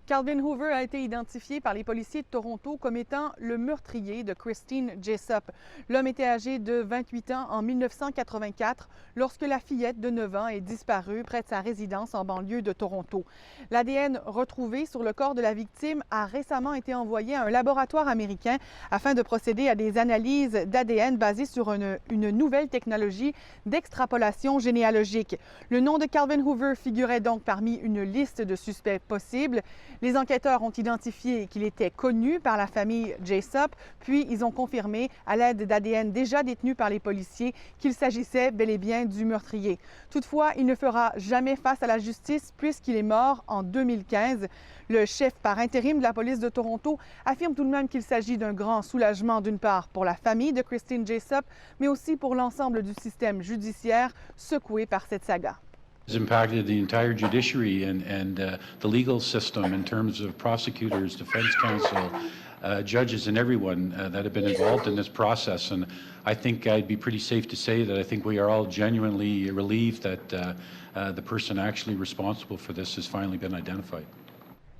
Calvin Hoover a été identifié par les policiers de Toronto comme étant le meurtrier de Christine Jessup. L'homme était âgé de 28 ans en 1984 lorsque la fillette de 9 ans est disparue près de sa résidence en banlieue de Toronto. L'ADN retrouvé sur le corps de la victime a récemment été envoyé à un laboratoire américain afin de procéder à des analyses d'ADN basées sur une nouvelle technologie d'extrapolation généalogique. Le nom de Calvin Hoover figurait donc parmi une liste de suspects possibles. Les enquêteurs ont identifié qu'il était connu par la famille Jessup, puis ils ont confirmé, à l'aide d'ADN déjà détenu par les policiers, qu'il s'agissait bel et bien du meurtrier. Toutefois, il ne fera jamais face à la justice puisqu'il est mort en 2015. Le chef par intérim de la police de Toronto affirme tout de même qu'il s'agit d'un grand soulagement d'une part pour la famille de Christine Jessup, mais aussi pour l'ensemble du système judiciaire secoué par cette saga. Has impacted the entire judiciary and the legal system in terms of prosecutors, defense counsel, judges, and everyone that have been involved in this process. And I think I'd be pretty safe to say that I think we are all genuinely relieved that the person actually responsible for this has finally been identified.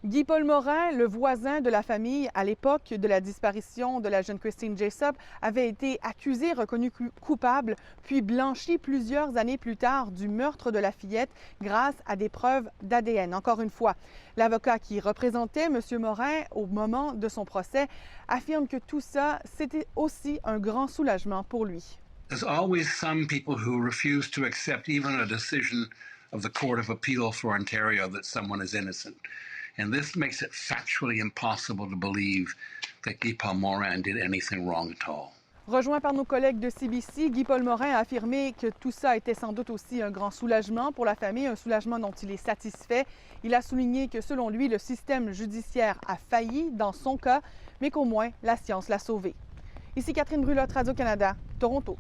Guy-Paul Morin, le voisin de la famille à l'époque de la disparition de la jeune Christine Jessup, avait été accusé, reconnu coupable, puis blanchi plusieurs années plus tard du meurtre de la fillette grâce à des preuves d'ADN. Encore une fois, l'avocat qui représentait M. Morin au moment de son procès affirme que tout ça, c'était aussi un grand soulagement pour lui. There's always some people who refuse to accept even a decision of the Court of Appeal for Ontario that someone is innocent. And this makes it factually impossible to believe that Guy-Paul Morin did anything wrong at all. Rejoint par nos collègues de CBC, Guy-Paul Morin a affirmé que tout ça était sans doute aussi un grand soulagement pour la famille, un soulagement dont il est satisfait. Il a souligné que selon lui, le système judiciaire a failli dans son cas, mais qu'au moins la science l'a sauvé. Ici Catherine Brulotte, Radio-Canada, Toronto.